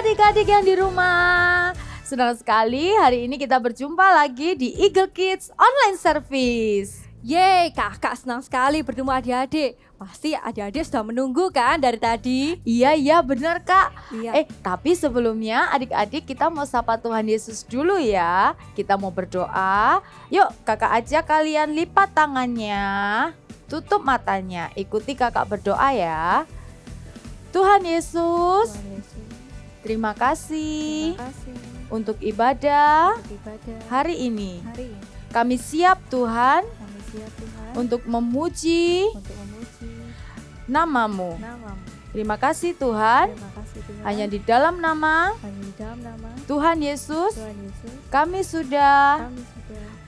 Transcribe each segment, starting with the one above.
adik-adik yang di rumah. Senang sekali hari ini kita berjumpa lagi di Eagle Kids Online Service. Yeay, kakak senang sekali bertemu adik-adik. Pasti adik-adik sudah menunggu kan dari tadi? Iya benar kak. Iya. Tapi sebelumnya adik-adik kita mau sapa Tuhan Yesus dulu ya. Kita mau berdoa. Yuk kakak ajak kalian lipat tangannya, tutup matanya, ikuti kakak berdoa ya. Tuhan Yesus, terima kasih untuk ibadah hari ini. Kami siap Tuhan untuk memuji namamu. Terima kasih Tuhan. Hanya di dalam nama Tuhan Yesus kami sudah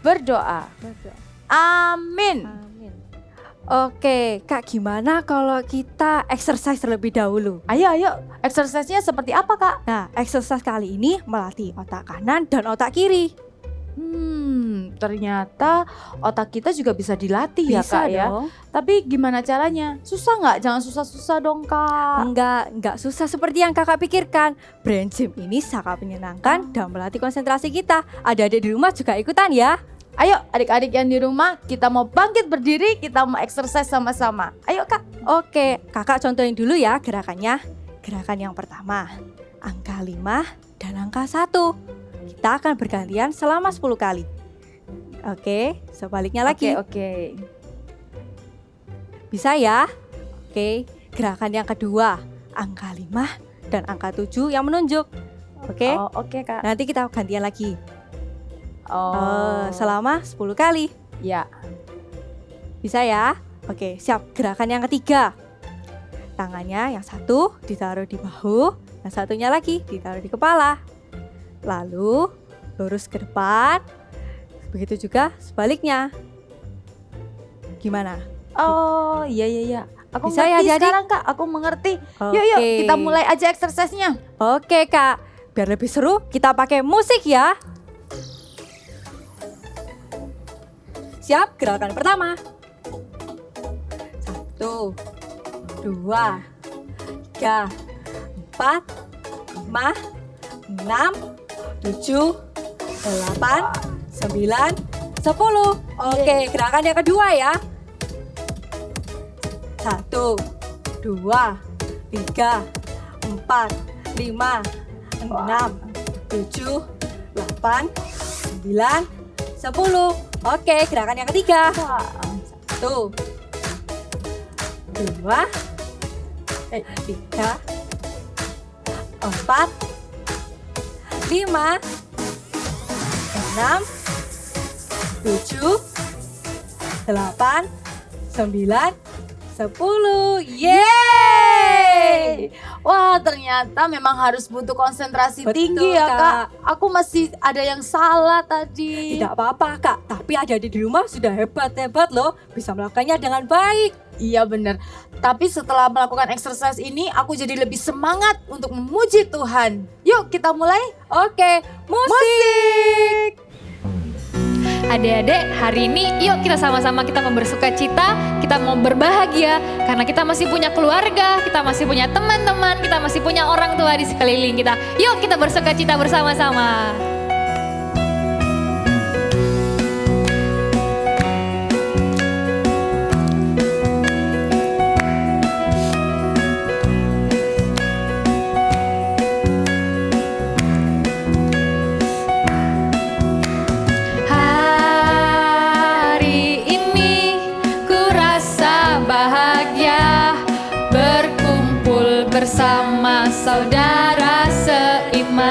berdoa. Amin. Oke, Kak, gimana kalau kita exercise terlebih dahulu? Ayo, exercise-nya seperti apa kak? Nah, exercise kali ini melatih otak kanan dan otak kiri. Ternyata otak kita juga bisa dilatih ya kak ya. Dong. Tapi gimana caranya? Susah nggak? Jangan susah-susah dong kak. Enggak susah seperti yang kakak pikirkan. Brain gym ini sangat menyenangkan dan melatih konsentrasi kita. Adik-adik di rumah juga ikutan ya. Ayo adik-adik yang di rumah, kita mau bangkit berdiri, kita mau exercise sama-sama. Ayo kak. Oke, kakak contohin dulu ya gerakannya. Gerakan yang pertama, angka 5 dan angka 1. Kita akan bergantian selama 10 kali. Oke, sebaliknya lagi. Oke. Bisa ya? Oke, gerakan yang kedua, angka 5 dan angka 7 yang menunjuk. Oke? Oke kak. Nanti kita gantian lagi. Selama 10 kali. Ya. Bisa ya? Oke, siap. Gerakan yang ketiga. Tangannya yang satu ditaruh di bahu, yang satunya lagi ditaruh di kepala. Lalu lurus ke depan. Begitu juga sebaliknya. Gimana? Iya. Aku Bisa ya, mengerti jadi? sekarang kak, aku mengerti. Oke. Yuk kita mulai aja exercise-nya. Oke kak, biar lebih seru kita pakai musik ya. Siap, gerakan pertama. 1, 2, 3, 4, 5, 6, 7, 8, 9, 10. Oke, gerakan yang kedua ya. 1, 2, 3, 4, 5, 6, 7, 8, 9, 10. Oke, gerakan yang ketiga. 1, 2, 3, 4, 5, 6, 7, 8, 9, 10. Yeay! Wah, ternyata memang harus butuh konsentrasi Betul, tinggi ya Kak. kak. Aku masih ada yang salah tadi. Tidak apa-apa kak, tapi adik di rumah sudah hebat-hebat loh, bisa melakukannya dengan baik. Iya benar. Tapi setelah melakukan exercise ini, aku jadi lebih semangat untuk memuji Tuhan. Yuk kita mulai. Oke, musik. Adik-adik, hari ini yuk kita sama-sama kita mau bersuka cita, kita mau berbahagia karena kita masih punya keluarga, kita masih punya teman-teman, kita masih punya orang tua di sekeliling kita. Yuk kita bersuka cita bersama-sama. Bersama saudara seiman,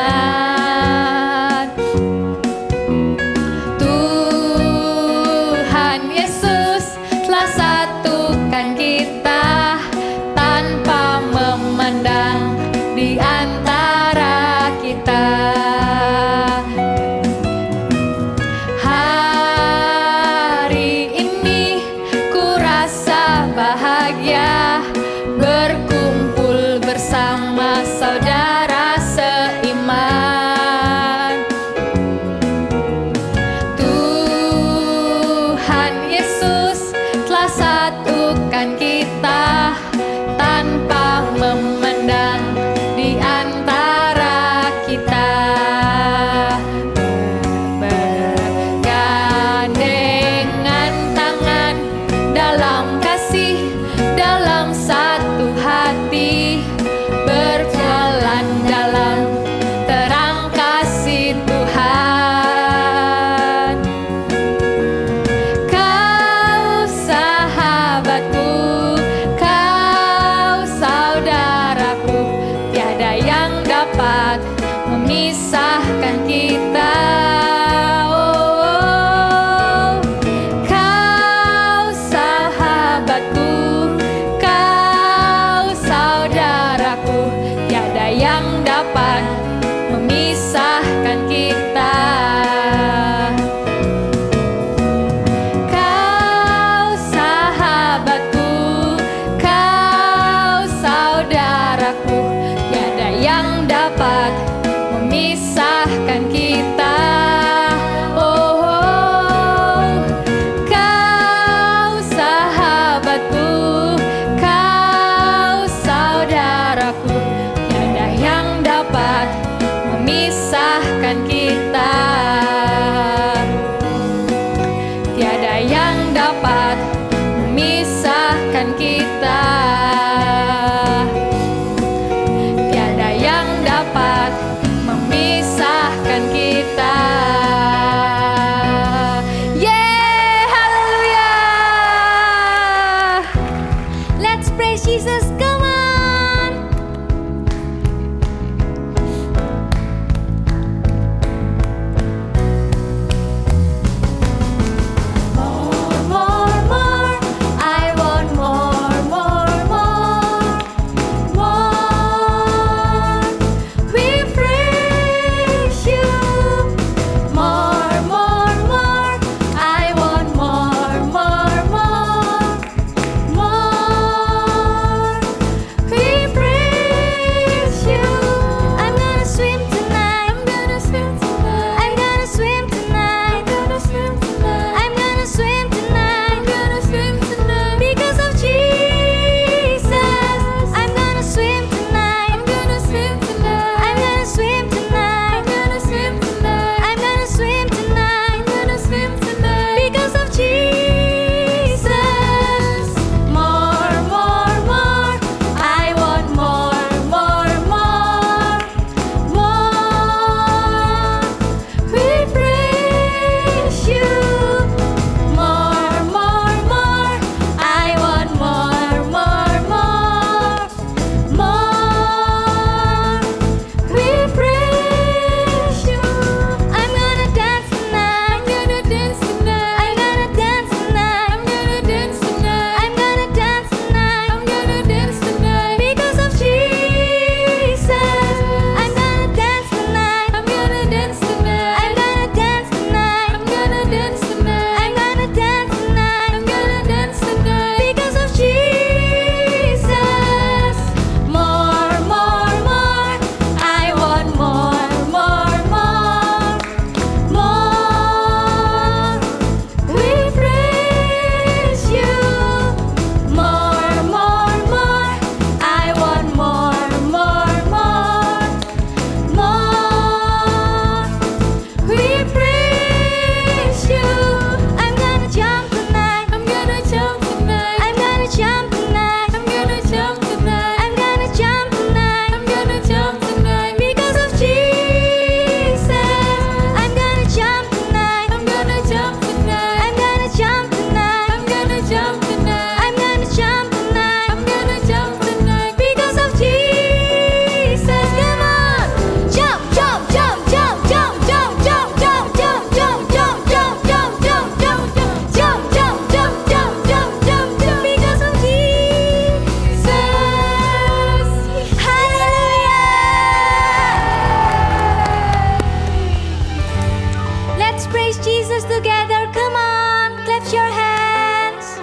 praise Jesus together. Come on, clap your hands.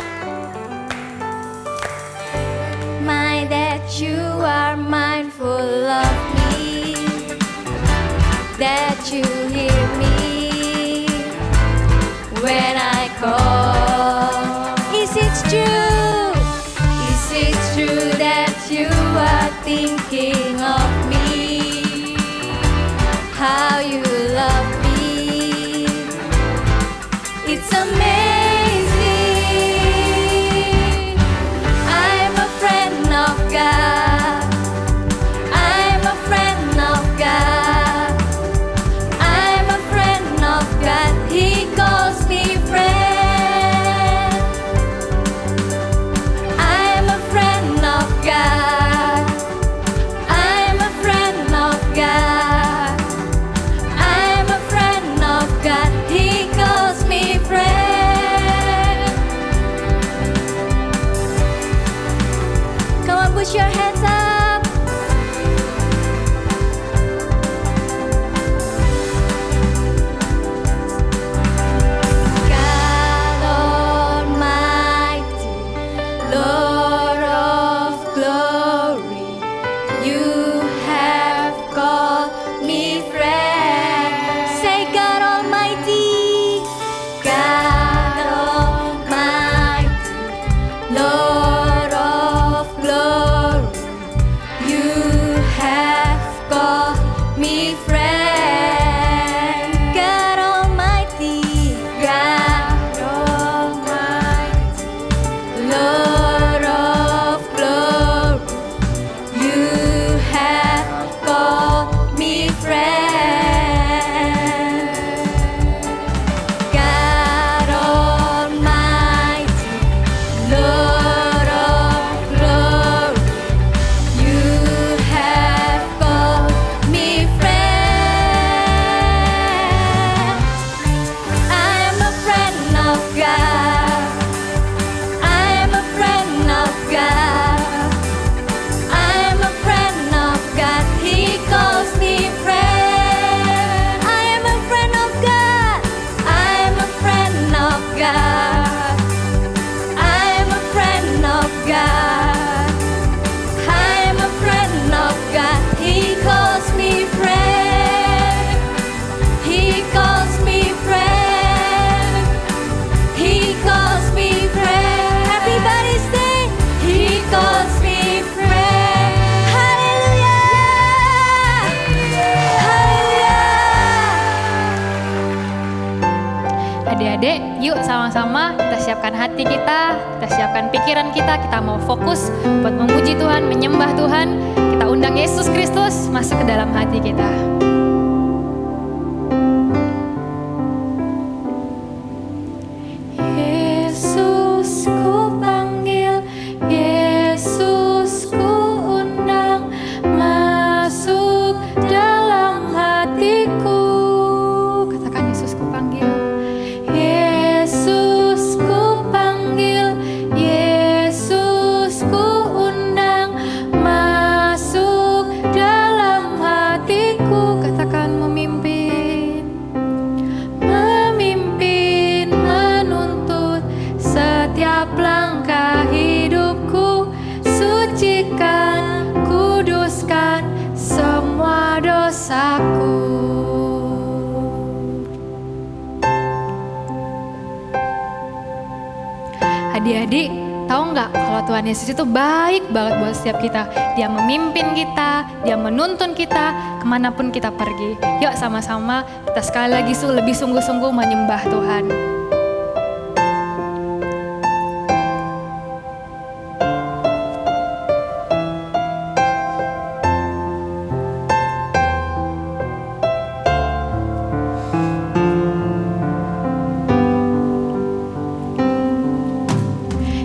My that you are mindful of me, that you hear me when I call. Is it true? Is it true that you are thinking of me? How you love me, it's amazing. I'm a friend of God. I'm a friend of God. I'm a friend of God. He calls me friend. I'm a friend of God. I'm a friend of God. I'm a friend of God. He calls me friend. Come on, push your hands up. God Almighty, Lord of glory, you have called me friend. Say God Almighty, God Almighty, Lord of glory, you have called me friend. God Almighty, God Almighty, Lord of glory, you have called me friend. God Almighty, Lord of glory, you have called me friend. I'm a friend of God. I'm a friend of God. I'm a friend of God. He calls me friend. I am a friend of God. I'm a friend of God. I'm a friend of God. I'm a friend of God. He calls me friend. He calls me friend. He calls me friend. Everybody say, He calls me friend. Hallelujah. Hallelujah. Adik-adik, yuk sama-sama kita siapkan hati kita siapkan pikiran kita mau fokus buat memuji Tuhan, menyembah Tuhan. Kita undang Yesus Kristus masuk ke dalam hati kita. Yesus ku panggil, Yesus ku undang, masuk dalam hatiku. Katakan Yesus ku panggil. Yesus ku panggil, Yesus ku undang, masuk dalam hatiku. Katakan memimpin. Memimpin, menuntut setiap langkah hidupku, sucikan, kuduskan semua dosaku. Adik-adik, tahu nggak kalau Tuhan Yesus itu baik banget buat setiap kita. Dia memimpin kita, Dia menuntun kita kemanapun kita pergi. Yuk sama-sama kita sekali lagi lebih sungguh-sungguh menyembah Tuhan.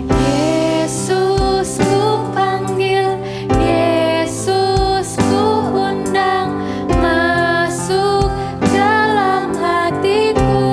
Yesus ku panggil, Yesus ku undang, masuk dalam hatiku.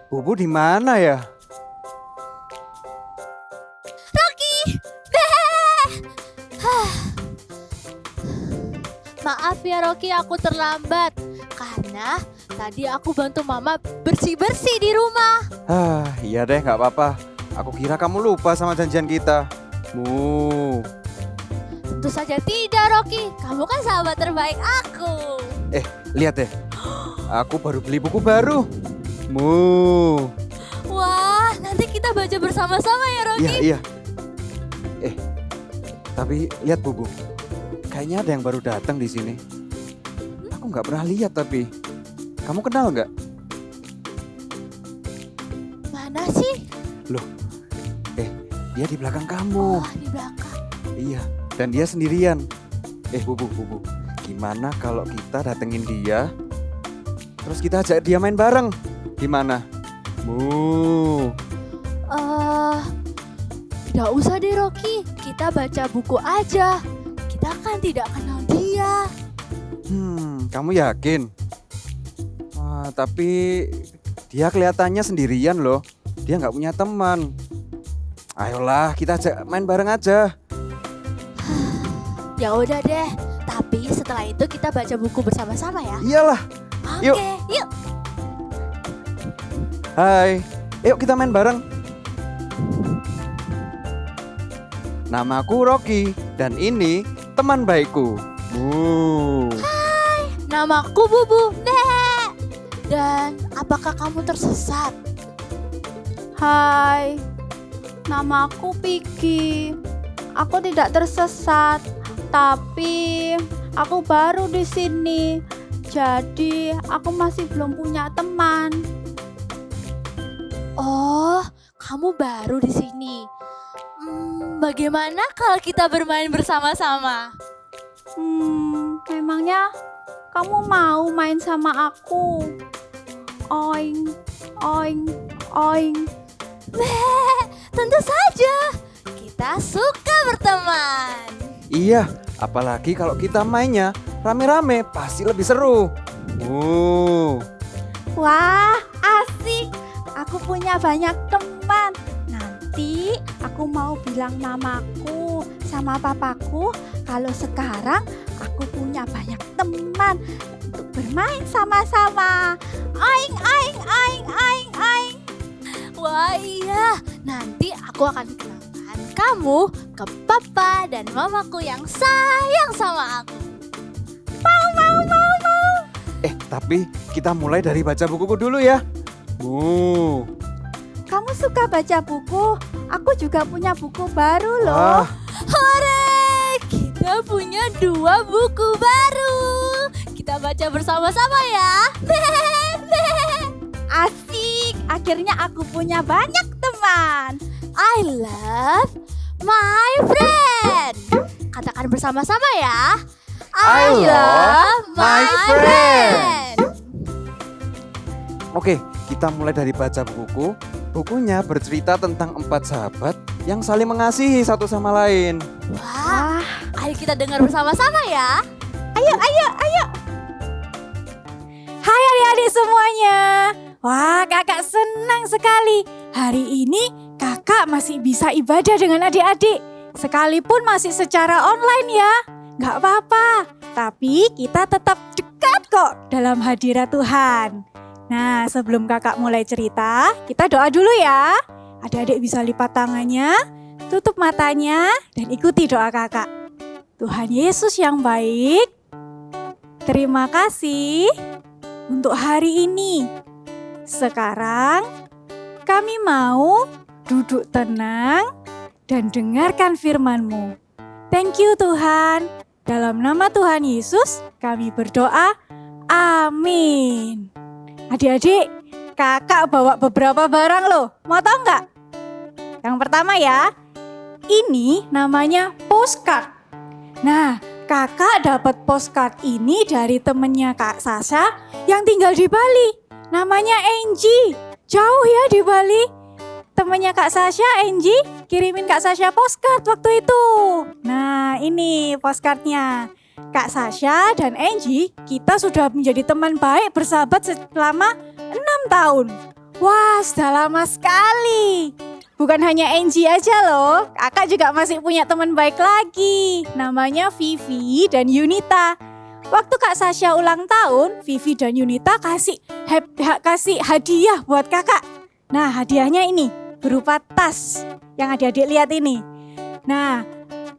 Bubu di mana ya? Maaf ya Rocky, aku terlambat. Karena tadi aku bantu mama bersih-bersih di rumah. Iya deh, nggak apa-apa. Aku kira kamu lupa sama janjian kita. Tentu saja tidak Rocky, kamu kan sahabat terbaik aku. Lihat deh. Aku baru beli buku baru. Wah, nanti kita baca bersama-sama ya Rocky. Iya. Tapi lihat Bubu. Kayaknya ada yang baru datang di sini. Aku nggak pernah lihat tapi. Kamu kenal nggak? Mana sih? Dia di belakang kamu. Oh, di belakang. Iya, dan dia sendirian. Bubu. Gimana kalau kita datengin dia, terus kita ajak dia main bareng? Gimana? Gak usah deh Rocky, kita baca buku aja. Kita kan tidak kenal dia. Kamu yakin? Tapi dia kelihatannya sendirian loh. Dia nggak punya teman. Ayolah, kita ajak main bareng aja. Ya udah deh, tapi setelah itu kita baca buku bersama-sama ya. Iyalah. Oke, yuk. Hai, yuk kita main bareng. Namaku Rocky dan ini teman baikku. Namaku Bubu. Dan apakah kamu tersesat? Hai, namaku Piki. Aku tidak tersesat, tapi aku baru di sini. Jadi aku masih belum punya teman. Oh, kamu baru di sini. Bagaimana kalau kita bermain bersama-sama? Memangnya kamu mau main sama aku? Oing, oing, oing. Tentu saja. Kita suka berteman. Iya, apalagi kalau kita mainnya rame-rame pasti lebih seru. Wah, asik. Aku punya banyak teman. Nanti aku mau bilang mamaku sama papaku kalau sekarang aku punya banyak teman untuk bermain sama-sama. Aing, aing, aing, aing, aing. Wah iya, nanti aku akan kenalkan kamu ke papa dan mamaku yang sayang sama aku. Mau. Tapi kita mulai dari baca bukuku dulu ya. Kamu suka baca buku? Aku juga punya buku baru loh. Hore, kita punya 2 buku baru. Kita baca bersama-sama ya. Asik, akhirnya aku punya banyak teman. I love my friend. Katakan bersama-sama ya. I love my friend. Oke, kita mulai dari baca bukuku. Bukunya bercerita tentang 4 sahabat yang saling mengasihi satu sama lain. Wah, ayo kita dengar bersama-sama ya. Ayo. Hai adik-adik semuanya. Wah, kakak senang sekali. Hari ini kakak masih bisa ibadah dengan adik-adik. Sekalipun masih secara online ya. Gak apa-apa, tapi kita tetap dekat kok dalam hadirat Tuhan. Nah, sebelum kakak mulai cerita, kita doa dulu ya. Adik-adik bisa lipat tangannya, tutup matanya, dan ikuti doa kakak. Tuhan Yesus yang baik, terima kasih untuk hari ini. Sekarang kami mau duduk tenang dan dengarkan firman-Mu. Thank you Tuhan. Dalam nama Tuhan Yesus kami berdoa. Amin. Adik-adik, kakak bawa beberapa barang loh. Mau tahu nggak? Yang pertama ya, ini namanya postcard. Nah, kakak dapat postcard ini dari temennya Kak Sasha yang tinggal di Bali. Namanya Angie. Jauh ya di Bali. Temennya Kak Sasha, Angie, kirimin Kak Sasha postcard waktu itu. Nah, ini postcardnya. Kak Sasha dan Angie, kita sudah menjadi teman baik bersahabat selama 6 tahun. Wah, sudah lama sekali. Bukan hanya Angie aja loh, kakak juga masih punya teman baik lagi. Namanya Vivi dan Yunita. Waktu Kak Sasha ulang tahun, Vivi dan Yunita kasih hadiah buat kakak. Nah, hadiahnya ini berupa tas yang adik-adik lihat ini. Nah,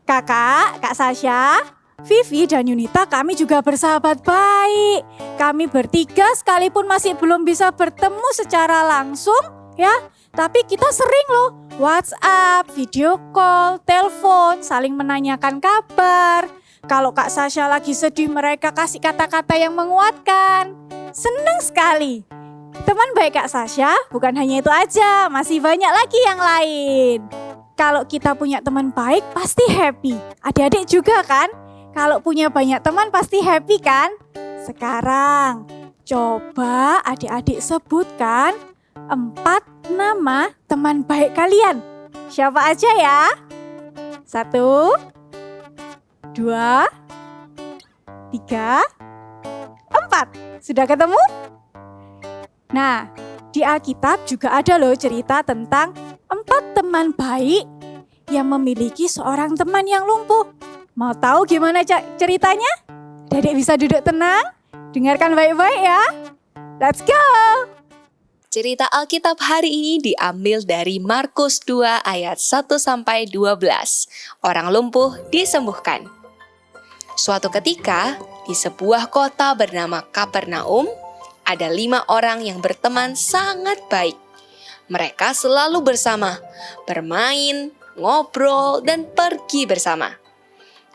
Kak Sasha, Vivi dan Yunita kami juga bersahabat baik. Kami bertiga sekalipun masih belum bisa bertemu secara langsung ya. Tapi kita sering loh WhatsApp, video call, telepon, saling menanyakan kabar. Kalau Kak Sasha lagi sedih mereka kasih kata-kata yang menguatkan. Senang sekali. Teman baik Kak Sasha bukan hanya itu aja, masih banyak lagi yang lain. Kalau kita punya teman baik pasti happy. Adik-adik juga kan? Kalau punya banyak teman pasti happy kan? Sekarang coba adik-adik sebutkan 4 nama teman baik kalian. Siapa aja ya? 1, 2, 3, 4. Sudah ketemu? Nah, di Alkitab juga ada loh cerita tentang 4 teman baik yang memiliki seorang teman yang lumpuh. Mau tahu gimana ceritanya? Dedek bisa duduk tenang, dengarkan baik-baik ya. Let's go! Cerita Alkitab hari ini diambil dari Markus 2 ayat 1-12. Orang lumpuh disembuhkan. Suatu ketika, di sebuah kota bernama Kapernaum, ada 5 orang yang berteman sangat baik. Mereka selalu bersama, bermain, ngobrol, dan pergi bersama.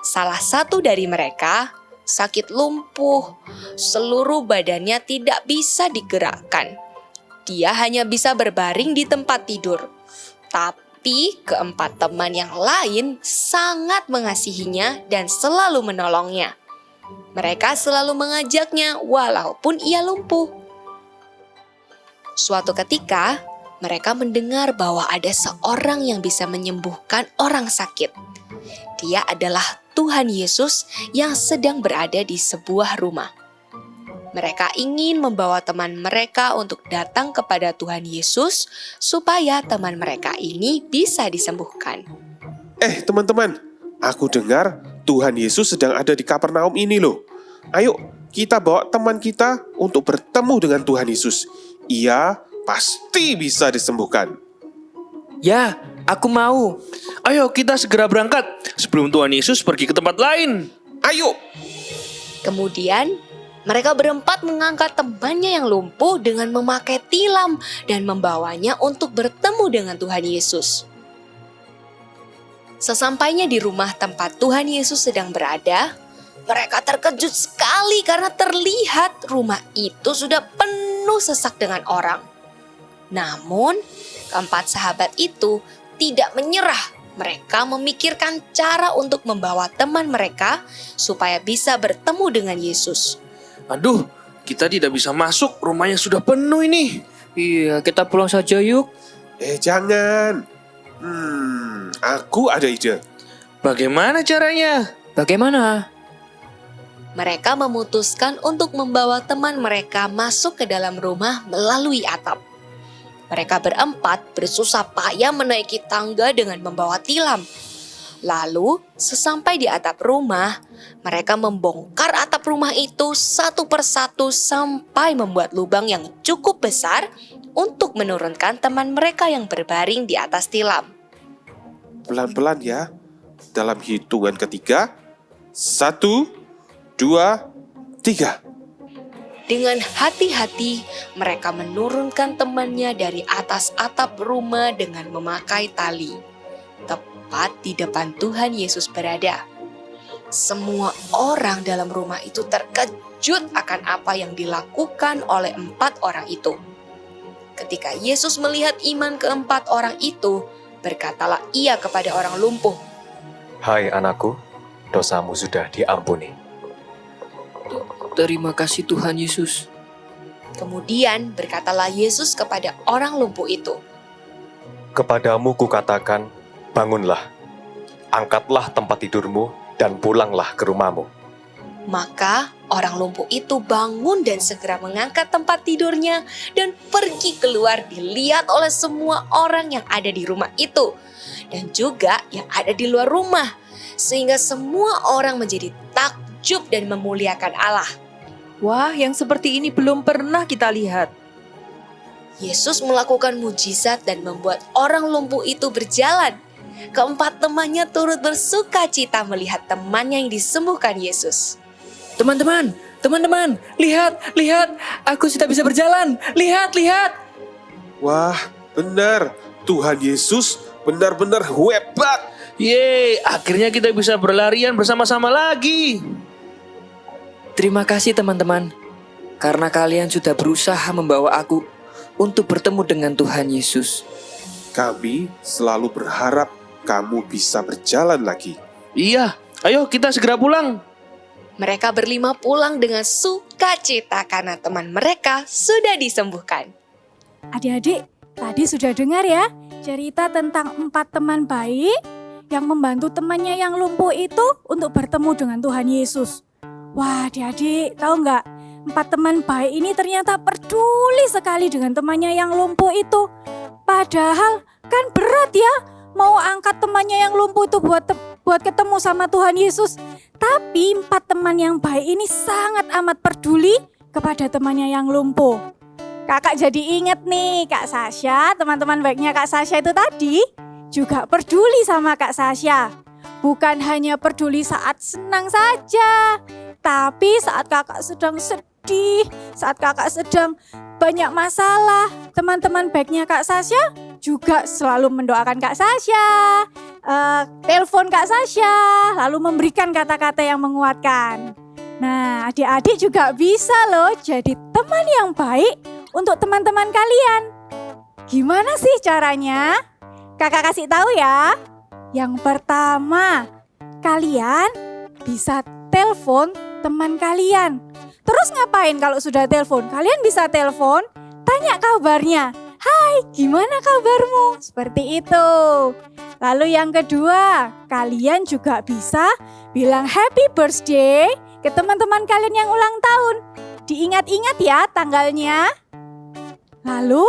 Salah satu dari mereka sakit lumpuh, seluruh badannya tidak bisa digerakkan. Dia hanya bisa berbaring di tempat tidur. Tapi keempat teman yang lain sangat mengasihinya dan selalu menolongnya. Mereka selalu mengajaknya walaupun ia lumpuh. Suatu ketika, mereka mendengar bahwa ada seorang yang bisa menyembuhkan orang sakit. Dia adalah Tuhan Yesus yang sedang berada di sebuah rumah. Mereka ingin membawa teman mereka untuk datang kepada Tuhan Yesus supaya teman mereka ini bisa disembuhkan. Teman-teman, aku dengar Tuhan Yesus sedang ada di Kapernaum ini loh. Ayo, kita bawa teman kita untuk bertemu dengan Tuhan Yesus. Ia pasti bisa disembuhkan. Ya, aku mau. Ayo kita segera berangkat sebelum Tuhan Yesus pergi ke tempat lain. Ayo! Kemudian, mereka berempat mengangkat temannya yang lumpuh dengan memakai tilam dan membawanya untuk bertemu dengan Tuhan Yesus. Sesampainya di rumah tempat Tuhan Yesus sedang berada, mereka terkejut sekali karena terlihat rumah itu sudah penuh sesak dengan orang. Namun, keempat sahabat itu tidak menyerah. Mereka memikirkan cara untuk membawa teman mereka supaya bisa bertemu dengan Yesus. Aduh, kita tidak bisa masuk, rumahnya sudah penuh ini. Iya, kita pulang saja yuk. Jangan. Aku ada ide. Bagaimana caranya? Bagaimana? Mereka memutuskan untuk membawa teman mereka masuk ke dalam rumah melalui atap. Mereka berempat bersusah payah menaiki tangga dengan membawa tilam. Lalu, sesampai di atap rumah, mereka membongkar atap rumah itu satu persatu sampai membuat lubang yang cukup besar untuk menurunkan teman mereka yang berbaring di atas tilam. Pelan-pelan ya. Dalam hitungan ketiga. 1, 2, 3. Dengan hati-hati, mereka menurunkan temannya dari atas atap rumah dengan memakai tali. Tepat di depan Tuhan Yesus berada. Semua orang dalam rumah itu terkejut akan apa yang dilakukan oleh 4 orang itu. Ketika Yesus melihat iman keempat orang itu, berkatalah ia kepada orang lumpuh, "Hai anakku, dosamu sudah diampuni." Terima kasih Tuhan Yesus. Kemudian berkatalah Yesus kepada orang lumpuh itu, "Kepadamu kukatakan, bangunlah, angkatlah tempat tidurmu dan pulanglah ke rumahmu." Maka Orang lumpuh itu bangun dan segera mengangkat tempat tidurnya dan pergi keluar dilihat oleh semua orang yang ada di rumah itu dan juga yang ada di luar rumah, sehingga semua orang menjadi takjub dan memuliakan Allah. Wah, yang seperti ini belum pernah kita lihat. Yesus melakukan mujizat dan membuat orang lumpuh itu berjalan. Keempat temannya turut bersuka cita melihat temannya yang disembuhkan Yesus. Teman-teman, lihat, aku sudah bisa berjalan. Lihat. Wah, benar. Tuhan Yesus benar-benar hebat. Yeay, akhirnya kita bisa berlarian bersama-sama lagi. Terima kasih teman-teman, karena kalian sudah berusaha membawa aku untuk bertemu dengan Tuhan Yesus. Kami selalu berharap kamu bisa berjalan lagi. Iya, ayo kita segera pulang. Mereka berlima pulang dengan sukacita karena teman mereka sudah disembuhkan. Adik-adik, tadi sudah dengar ya cerita tentang 4 teman baik yang membantu temannya yang lumpuh itu untuk bertemu dengan Tuhan Yesus. Wah, adik-adik, tahu nggak? 4 teman baik ini ternyata peduli sekali dengan temannya yang lumpuh itu. Padahal kan berat ya mau angkat temannya yang lumpuh itu buat ketemu sama Tuhan Yesus. Tapi 4 teman yang baik ini sangat amat peduli kepada temannya yang lumpuh. Kakak jadi inget nih, Kak Sasha, teman-teman baiknya Kak Sasha itu tadi juga peduli sama Kak Sasha. Bukan hanya peduli saat senang saja, tapi saat kakak sedang sedih, saat kakak sedang banyak masalah, teman-teman baiknya Kak Sasha juga selalu mendoakan Kak Sasha, telepon Kak Sasha, lalu memberikan kata-kata yang menguatkan. Nah, adik-adik juga bisa loh jadi teman yang baik untuk teman-teman kalian. Gimana sih caranya? Kakak kasih tahu ya. Yang pertama, kalian bisa telepon teman kalian. Terus ngapain kalau sudah telepon? Kalian bisa telepon, tanya kabarnya. Hai, gimana kabarmu? Seperti itu. Lalu yang kedua, kalian juga bisa bilang happy birthday ke teman-teman kalian yang ulang tahun. Diingat-ingat ya tanggalnya. Lalu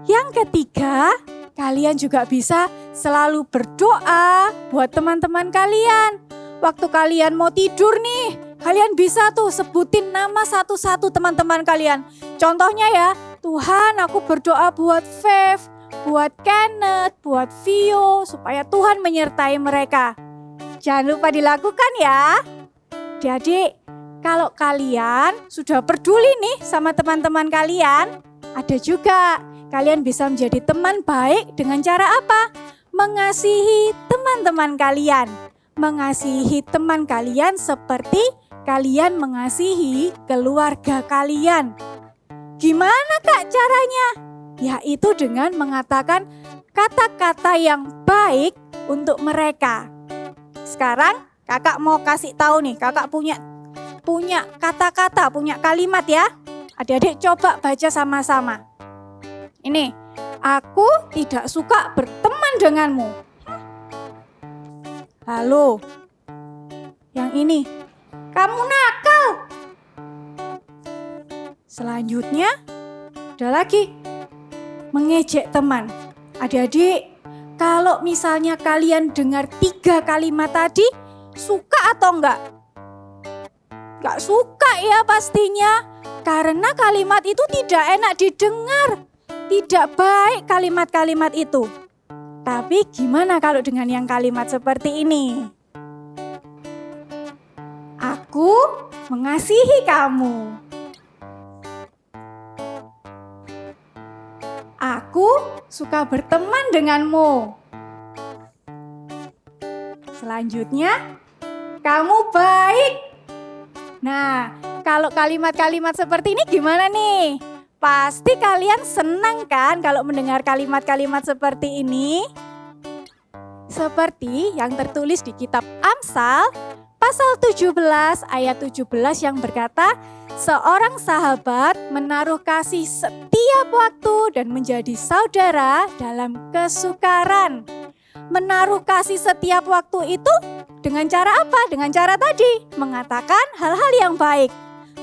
yang ketiga, kalian juga bisa selalu berdoa buat teman-teman kalian. Waktu kalian mau tidur nih, kalian bisa tuh sebutin nama satu-satu teman-teman kalian. Contohnya ya, Tuhan aku berdoa buat Fev, buat Kenneth, buat Vio, supaya Tuhan menyertai mereka. Jangan lupa dilakukan ya. Jadi, kalau kalian sudah peduli nih sama teman-teman kalian, ada juga kalian bisa menjadi teman baik dengan cara apa? Mengasihi teman-teman kalian. Mengasihi teman kalian seperti kalian mengasihi keluarga kalian. Gimana Kak caranya? Yaitu dengan mengatakan kata-kata yang baik untuk mereka. Sekarang kakak mau kasih tahu nih, kakak punya kata-kata, punya kalimat ya. Adik-adik coba baca sama-sama. Ini, aku tidak suka berteman denganmu. Lalu, yang ini, kamu nakal. Selanjutnya, ada lagi, mengejek teman. Adik-adik, kalau misalnya kalian dengar 3 kalimat tadi, suka atau enggak? Enggak suka ya pastinya, karena kalimat itu tidak enak didengar. Tidak baik kalimat-kalimat itu. Tapi gimana kalau dengan yang kalimat seperti ini? Aku mengasihi kamu. Aku suka berteman denganmu. Selanjutnya, kamu baik. Nah, kalau kalimat-kalimat seperti ini gimana nih? Pasti kalian senang kan kalau mendengar kalimat-kalimat seperti ini? Seperti yang tertulis di kitab Amsal pasal 17 ayat 17 yang berkata, seorang sahabat menaruh kasih setiap waktu dan menjadi saudara dalam kesukaran. Menaruh kasih setiap waktu itu dengan cara apa? Dengan cara tadi, mengatakan hal-hal yang baik.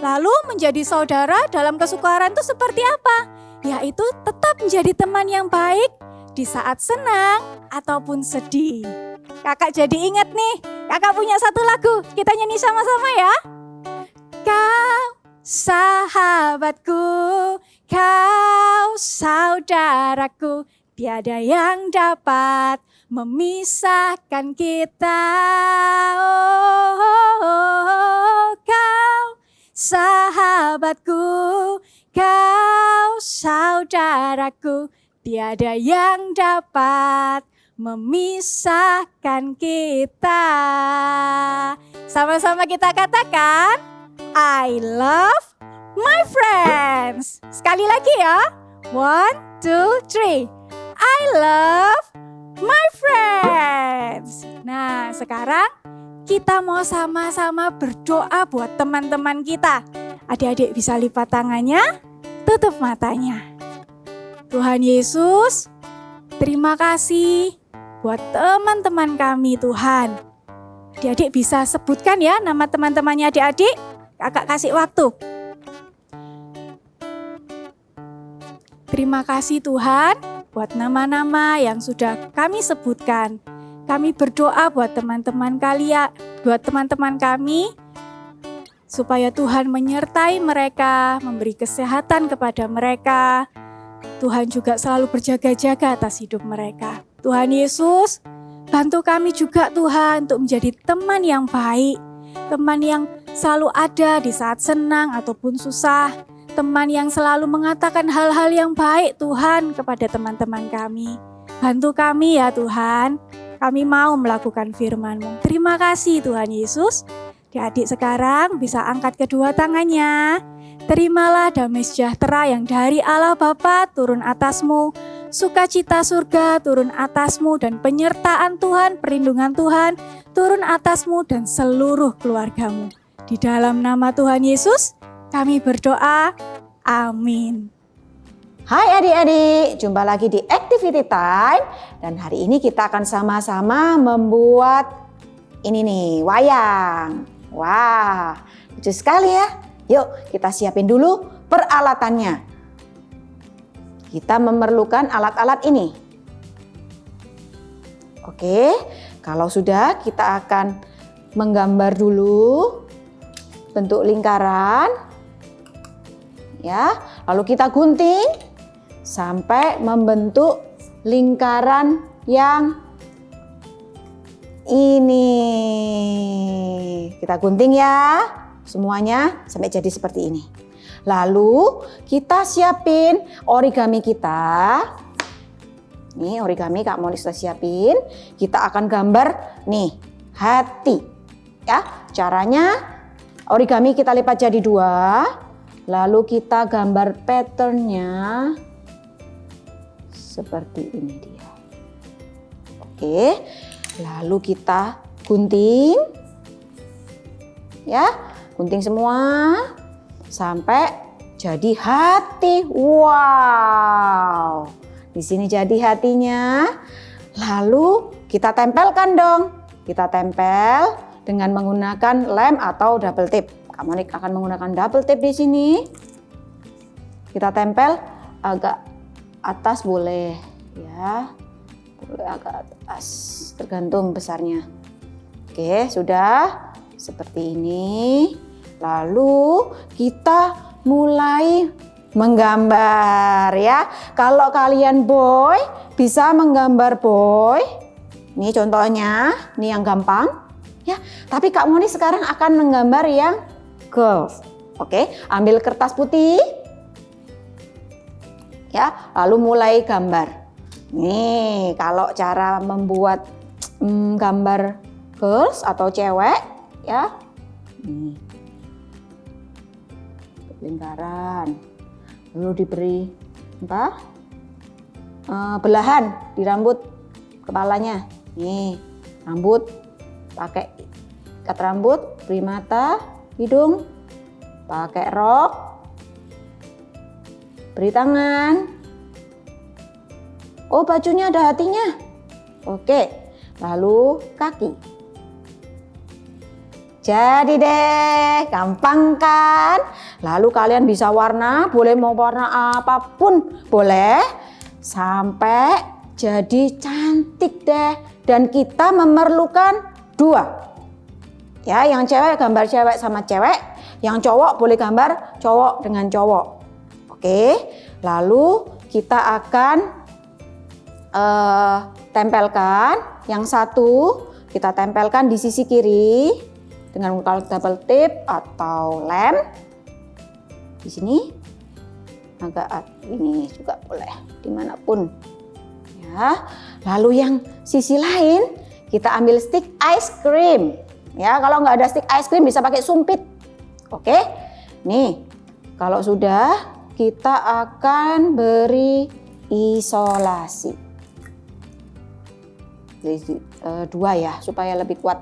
Lalu menjadi saudara dalam kesukaran itu seperti apa? Yaitu tetap menjadi teman yang baik di saat senang ataupun sedih. Kakak jadi ingat nih, kakak punya satu lagu, kita nyanyi sama-sama ya. Kau sahabatku, kau saudaraku, tiada yang dapat memisahkan kita. Oh, kau sahabatku, kau saudaraku, tiada yang dapat memisahkan kita. Sama-sama kita katakan, I love my friends. Sekali lagi ya. 1, 2, 3. I love my friends. Nah, sekarang kita mau sama-sama berdoa buat teman-teman kita. Adik-adik bisa lipat tangannya, tutup matanya. Tuhan Yesus, terima kasih buat teman-teman kami Tuhan. Adik-adik bisa sebutkan ya nama teman-temannya adik-adik. Kakak kasih waktu. Terima kasih Tuhan buat nama-nama yang sudah kami sebutkan. Kami berdoa buat teman-teman kalian, buat teman-teman kami, supaya Tuhan menyertai mereka, memberi kesehatan kepada mereka. Tuhan juga selalu berjaga-jaga atas hidup mereka. Tuhan Yesus, bantu kami juga Tuhan untuk menjadi teman yang baik, teman yang selalu ada di saat senang ataupun susah, teman yang selalu mengatakan hal-hal yang baik Tuhan kepada teman-teman kami. Bantu kami ya Tuhan, kami mau melakukan firman-Mu. Terima kasih Tuhan Yesus. Adik sekarang bisa angkat kedua tangannya. Terimalah damai sejahtera yang dari Allah Bapa turun atasmu, sukacita surga turun atasmu, dan penyertaan Tuhan, perlindungan Tuhan turun atasmu dan seluruh keluargamu. Di dalam nama Tuhan Yesus, kami berdoa. Amin. Hai adik-adik, jumpa lagi di Activity Time. Dan hari ini kita akan sama-sama membuat ini nih, wayang. Wah, lucu sekali ya. Yuk kita siapin dulu peralatannya. Kita memerlukan alat-alat ini. Oke, kalau sudah kita akan menggambar dulu bentuk lingkaran. Ya, lalu kita gunting sampai membentuk lingkaran yang ini. Kita gunting ya semuanya sampai jadi seperti ini. Lalu kita siapin origami kita. Nih origami Kak Moli sudah siapin. Kita akan gambar nih hati. Ya, caranya origami kita lipat jadi 2. Lalu kita gambar patternnya seperti ini dia. Oke, lalu kita gunting, ya, gunting semua sampai jadi hati. Wow, di sini jadi hatinya. Lalu kita tempelkan dong. Kita tempel dengan menggunakan lem atau double tape. Kak Monik akan menggunakan double tape di sini. Kita tempel agak atas boleh, ya. Boleh agak atas, tergantung besarnya. Oke, sudah seperti ini. Lalu kita mulai menggambar ya. Kalau kalian boy bisa menggambar boy. Ini contohnya, ini yang gampang ya. Tapi Kak Moni sekarang akan menggambar yang girls. Oke, ambil kertas putih. Ya, lalu mulai gambar. Nih, kalau cara membuat gambar girls atau cewek ya. Nih. Lingkaran. Lalu diberi apa? Belahan di rambut kepalanya. Nih, rambut pakai ikat rambut, beri mata, hidung, pakai rok, beri tangan. Oh, bajunya ada hatinya. Oke, lalu kaki. Jadi deh, gampang kan? Lalu kalian bisa warna, boleh mau warna apapun, boleh. Sampai jadi cantik deh. Dan kita memerlukan 2. Ya, yang cewek gambar cewek sama cewek, yang cowok boleh gambar cowok dengan cowok. Oke, lalu kita akan tempelkan. Yang satu kita tempelkan di sisi kiri dengan double tip atau lem. Di sini agak ini juga boleh dimanapun. Ya, lalu yang sisi lain kita ambil stick ice cream. Ya, kalau nggak ada stick ice cream bisa pakai sumpit. Oke, nih kalau sudah kita akan beri isolasi. Jadi 2 ya supaya lebih kuat.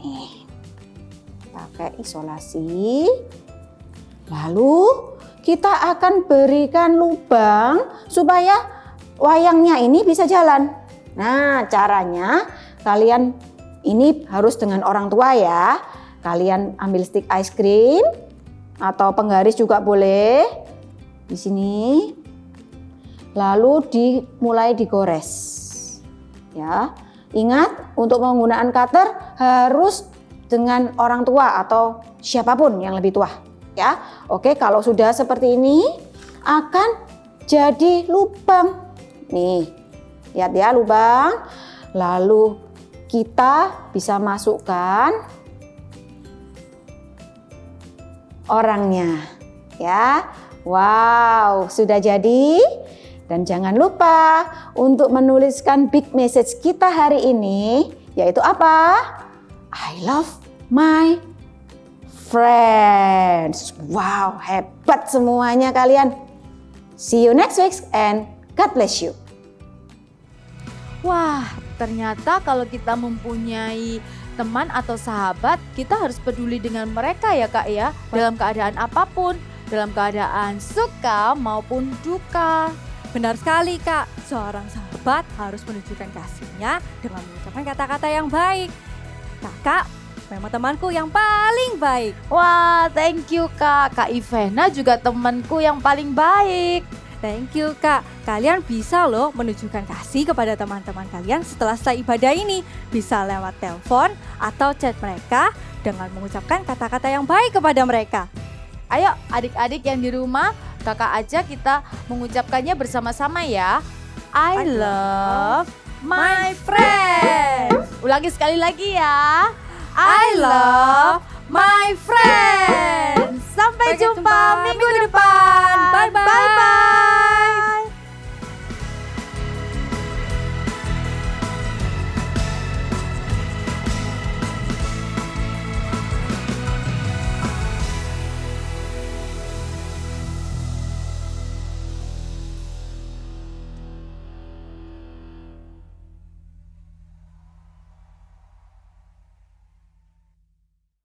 Nih, pakai isolasi. Lalu kita akan berikan lubang supaya wayangnya ini bisa jalan. Nah, caranya kalian ini harus dengan orang tua ya. Kalian ambil stick ice cream atau penggaris juga boleh. Di sini. Lalu mulai digores. Ya. Ingat, untuk menggunakan cutter harus dengan orang tua atau siapapun yang lebih tua. Ya. Oke, kalau sudah seperti ini akan jadi lubang. Nih. Lihat ya lubang. Lalu kita bisa masukkan orangnya. Ya. Wow, sudah jadi. Dan jangan lupa untuk menuliskan big message kita hari ini, yaitu apa? I love my friends. Wow, hebat semuanya kalian. See you next week and God bless you. Wah, ternyata kalau kita mempunyai teman atau sahabat, kita harus peduli dengan mereka ya Kak ya, dalam keadaan apapun, dalam keadaan suka maupun duka. Benar sekali Kak, seorang sahabat harus menunjukkan kasihnya dengan mengucapkan kata-kata yang baik. Kakak memang temanku yang paling baik. Wah, thank you Kak. Kak Ivena juga temanku yang paling baik. Thank you Kak, kalian bisa loh menunjukkan kasih kepada teman-teman kalian setelah ibadah ini. Bisa lewat telepon atau chat mereka dengan mengucapkan kata-kata yang baik kepada mereka. Ayo adik-adik yang di rumah, kakak aja kita mengucapkannya bersama-sama ya. I love my friends. Ulangi sekali lagi ya. I love my friends. Sampai jumpa.